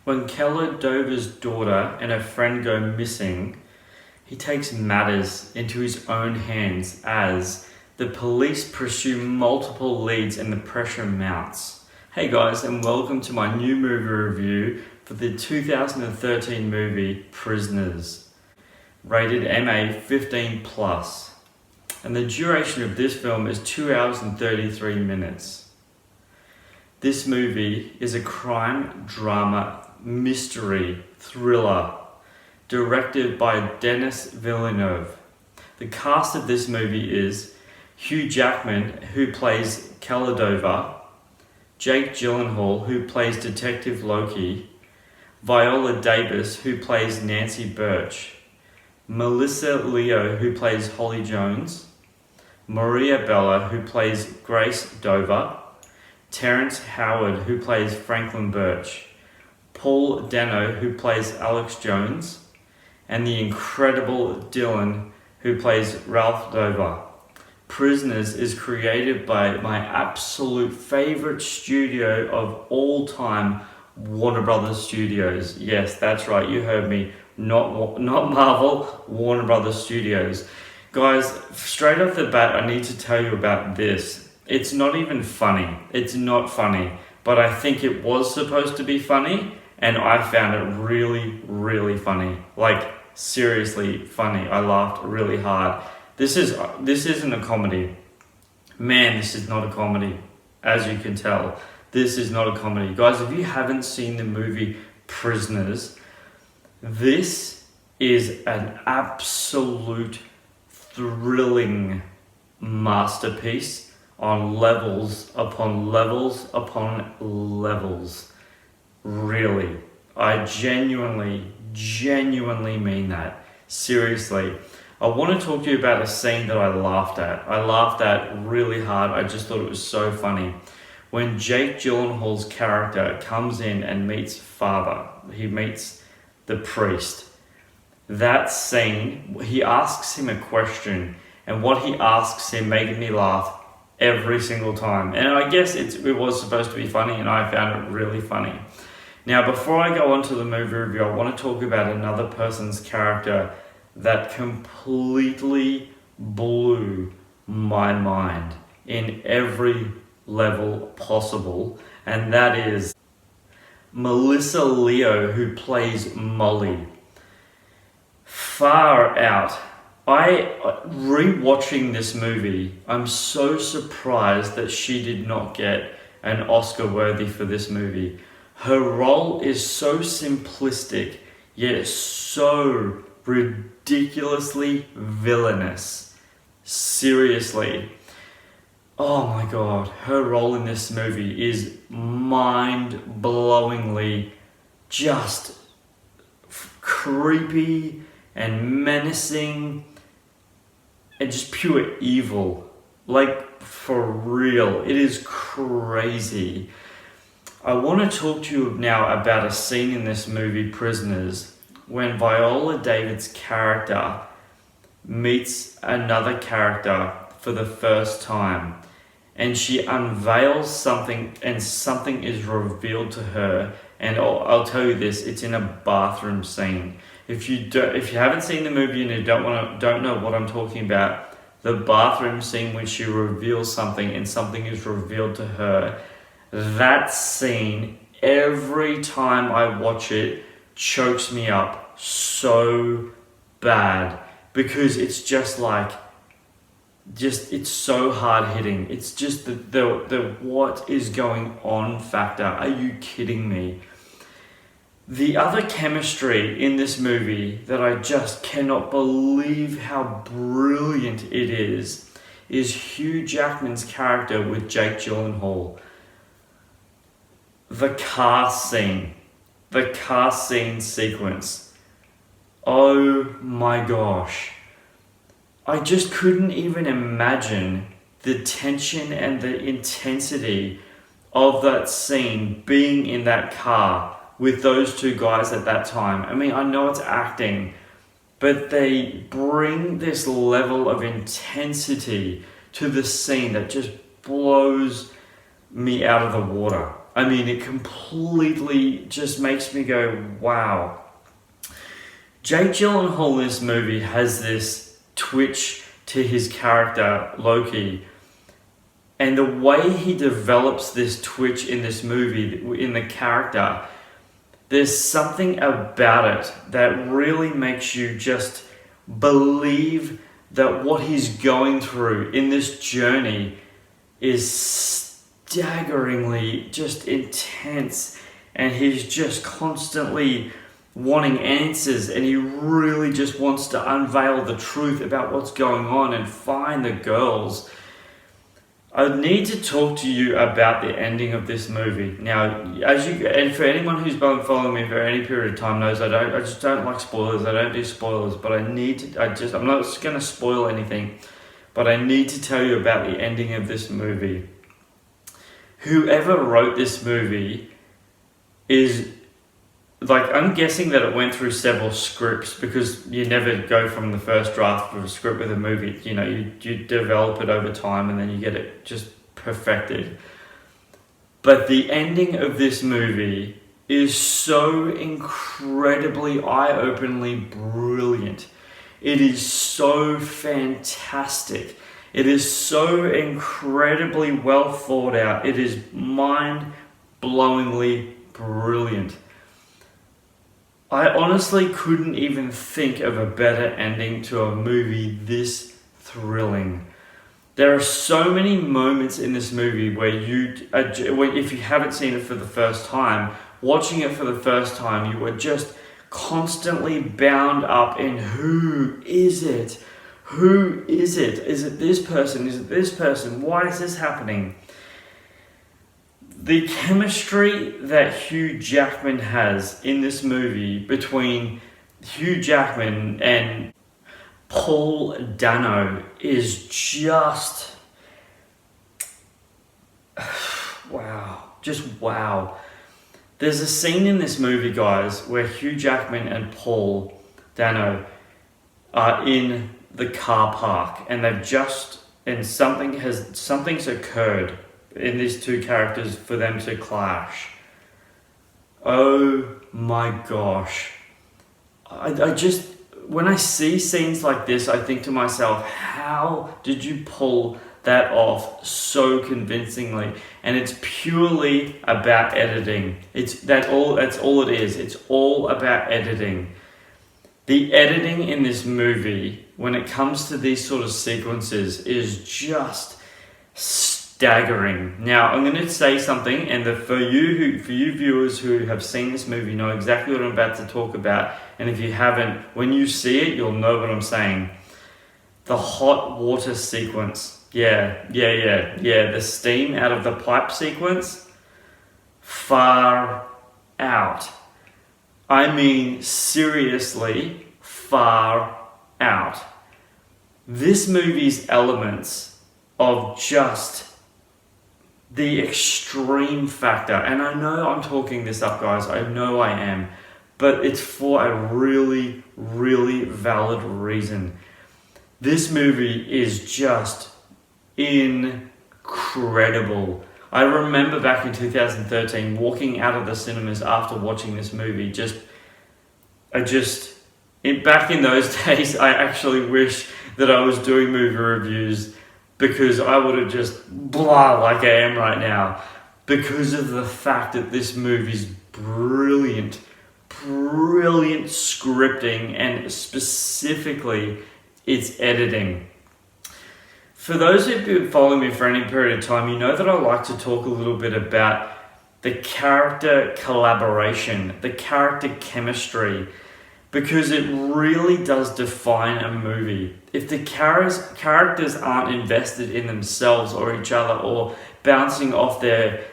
When Keller Dover's daughter and a friend go missing, he takes matters into his own hands as the police pursue multiple leads and the pressure mounts. Hey guys, and welcome to my new movie review for the 2013 movie Prisoners, rated MA 15+. And the duration of this film is 2 hours and 33 minutes. This movie is a crime drama mystery thriller directed by Denis Villeneuve. The cast of this movie is Hugh Jackman, who plays Keller Dover, Jake Gyllenhaal, who plays Detective Loki, Viola Davis, who plays Nancy Birch, Melissa Leo, who plays Holly Jones, Maria Bella, who plays Grace Dover, Terrence Howard, who plays Franklin Birch, Paul Dano, who plays Alex Jones, and the incredible Dylan, who plays Ralph Dover. Prisoners is created by my absolute favorite studio of all time, Warner Brothers Studios. Yes, that's right, you heard me. Not Marvel, Warner Brothers Studios. Guys, straight off the bat, I need to tell you about this. It's not even funny. It's not funny. But I think it was supposed to be funny, and I found it really, really funny. Like, seriously funny. I laughed really hard. This isn't a comedy. Man, this is not a comedy. As you can tell, this is not a comedy. Guys, if you haven't seen the movie Prisoners, this is an absolute thrilling masterpiece on levels upon levels upon levels. Really. I genuinely mean that. Seriously. I want to talk to you about a scene that I laughed at. I laughed at really hard. I just thought it was so funny. When Jake Gyllenhaal's character comes in and meets father, he meets the priest. That scene, he asks him a question, and what he asks him made me laugh every single time. And I guess it was supposed to be funny, and I found it really funny. Now, before I go on to the movie review, I want to talk about another person's character that completely blew my mind in every level possible, and that is Melissa Leo, who plays Molly. Far out. Rewatching this movie, I'm so surprised that she did not get an Oscar worthy for this movie. Her role is so simplistic, yet so ridiculously villainous. Seriously. Oh my god, her role in this movie is mind-blowingly just creepy and menacing and just pure evil. Like, for real. It is crazy. I want to talk to you now about a scene in this movie, Prisoners, when Viola Davis' character meets another character for the first time, and she unveils something, and something is revealed to her. And I'll tell you this: it's in a bathroom scene. If you haven't seen the movie and you don't know what I'm talking about, the bathroom scene when she reveals something and something is revealed to her. That scene, every time I watch it, chokes me up so bad, because it's just like, it's so hard hitting. It's just the what is going on factor. Are you kidding me? The other chemistry in this movie that I just cannot believe how brilliant it is Hugh Jackman's character with Jake Gyllenhaal. The car scene sequence. Oh my gosh. I just couldn't even imagine the tension and the intensity of that scene being in that car with those two guys at that time. I mean, I know it's acting, but they bring this level of intensity to the scene that just blows me out of the water. I mean, it completely just makes me go, wow. Jake Gyllenhaal in this movie has this twitch to his character, Loki. And the way he develops this twitch in this movie, in the character, there's something about it that really makes you just believe that what he's going through in this journey is staggeringly just intense, and he's just constantly wanting answers, and he really just wants to unveil the truth about what's going on and find the girls. I need to talk to you about the ending of this movie. Now, and for anyone who's been following me for any period of time knows I just don't like spoilers. I don't do spoilers, but I'm not going to spoil anything, but I need to tell you about the ending of this movie. Whoever wrote this movie is, like, I'm guessing that it went through several scripts, because you never go from the first draft of a script with a movie. You know, you develop it over time and then you get it just perfected. But the ending of this movie is so incredibly eye-openingly brilliant. It is so fantastic. It is so incredibly well thought out. It is mind-blowingly brilliant. I honestly couldn't even think of a better ending to a movie this thrilling. There are so many moments in this movie where if you haven't seen it for the first time, watching it for the first time, you are just constantly bound up in who is it? Who is it? Is it this person? Is it this person? Why is this happening? The chemistry that Hugh Jackman has in this movie between Hugh Jackman and Paul Dano is just wow. Just wow. There's a scene in this movie, guys, where Hugh Jackman and Paul Dano are in the car park, and something's occurred in these two characters for them to clash. Oh my gosh. I just, when I see scenes like this, I think to myself, how did you pull that off so convincingly? And it's purely about editing. That's all it is. It's all about editing. The editing in this movie, when it comes to these sort of sequences, is just staggering. Now, I'm going to say something, and for you viewers who have seen this movie know exactly what I'm about to talk about, and if you haven't, when you see it, you'll know what I'm saying. The hot water sequence. Yeah, the steam out of the pipe sequence. Far out. I mean, seriously, far out. This movie's elements of just the extreme factor, and I know I'm talking this up, guys, I know I am, but it's for a really, really valid reason. This movie is just incredible. I remember back in 2013 walking out of the cinemas after watching this movie. Back in those days, I actually wish that I was doing movie reviews, because I would have just blah like I am right now, because of the fact that this movie's brilliant scripting, and specifically its editing. For those who've been following me for any period of time, you know that I like to talk a little bit about the character collaboration, the character chemistry, because it really does define a movie. If the characters aren't invested in themselves or each other, or bouncing off their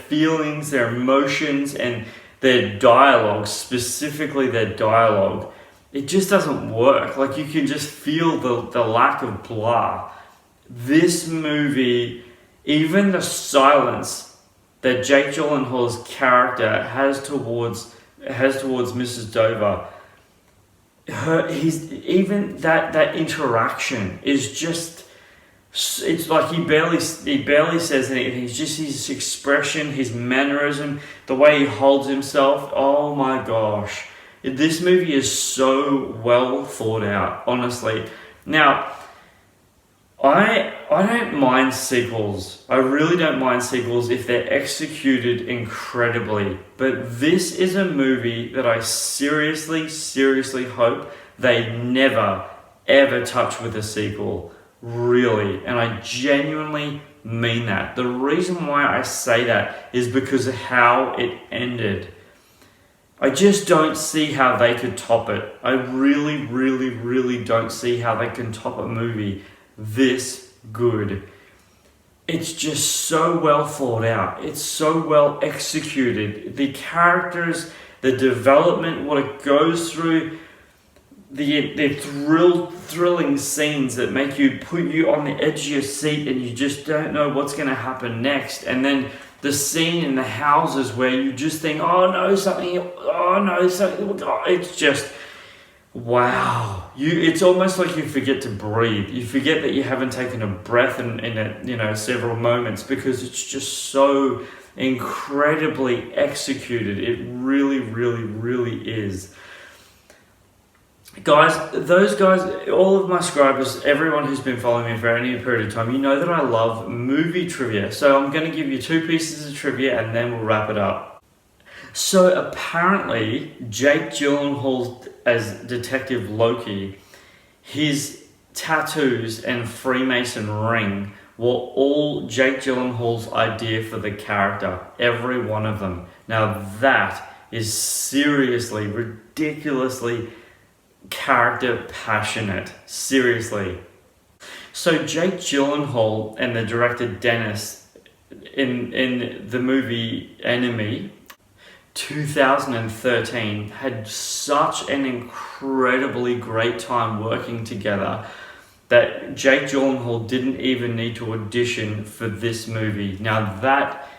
feelings, their emotions, and their dialogue, specifically their dialogue, it just doesn't work. Like, you can just feel the lack of blah. This movie, even the silence that Jake Gyllenhaal's character has towards Mrs. Dover, that interaction is just It's like he barely says anything. It's just his expression, his mannerism, the way he holds himself. Oh my gosh. This movie is so well thought out, honestly. Now, I don't mind sequels. I really don't mind sequels if they're executed incredibly. But this is a movie that I seriously, seriously hope they never, ever touch with a sequel. Really. And I genuinely mean that. The reason why I say that is because of how it ended. I just don't see how they could top it. I really, really, really don't see how they can top a movie this good. It's just so well thought out. It's so well executed. The characters, the development, what it goes through, the thrilling scenes that make you put you on the edge of your seat and you just don't know what's going to happen next. And then the scene in the houses where you just think, something, it's just, wow. It's almost like you forget to breathe. You forget that you haven't taken a breath in several moments because it's just so incredibly executed. It really, really, really is. Guys, all of my subscribers, everyone who's been following me for any period of time, you know that I love movie trivia. So I'm going to give you 2 pieces of trivia and then we'll wrap it up. So apparently, Jake Gyllenhaal as Detective Loki, his tattoos and Freemason ring were all Jake Gyllenhaal's idea for the character. Every one of them. Now that is seriously, ridiculously character passionate. Seriously. So Jake Gyllenhaal and the director Dennis in the movie Enemy 2013 had such an incredibly great time working together that Jake Gyllenhaal didn't even need to audition for this movie. Now that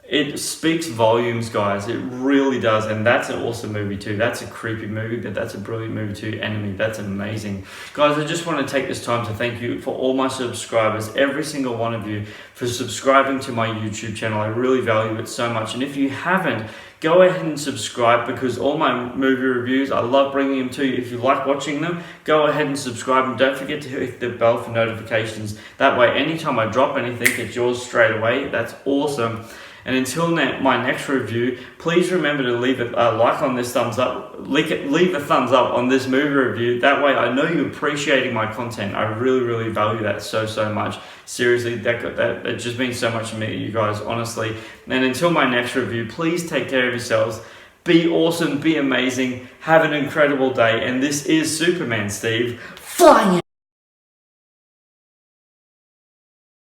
it speaks volumes, guys. It really does. And that's an awesome movie too. That's a creepy movie, but that's a brilliant movie too. Enemy, that's amazing. Guys, I just want to take this time to thank you for all my subscribers, every single one of you, for subscribing to my YouTube channel. I really value it so much. And if you haven't, go ahead and subscribe because all my movie reviews, I love bringing them to you. If you like watching them, go ahead and subscribe. And don't forget to hit the bell for notifications. That way, anytime I drop anything, it's yours straight away. That's awesome. And until my next review, please remember to leave a like on this thumbs up. Leave a thumbs up on this movie review. That way I know you're appreciating my content. I really, really value that so much. Seriously, that just means so much to me, you guys, honestly. And until my next review, please take care of yourselves. Be awesome, be amazing, have an incredible day. And this is Superman Steve, flying out.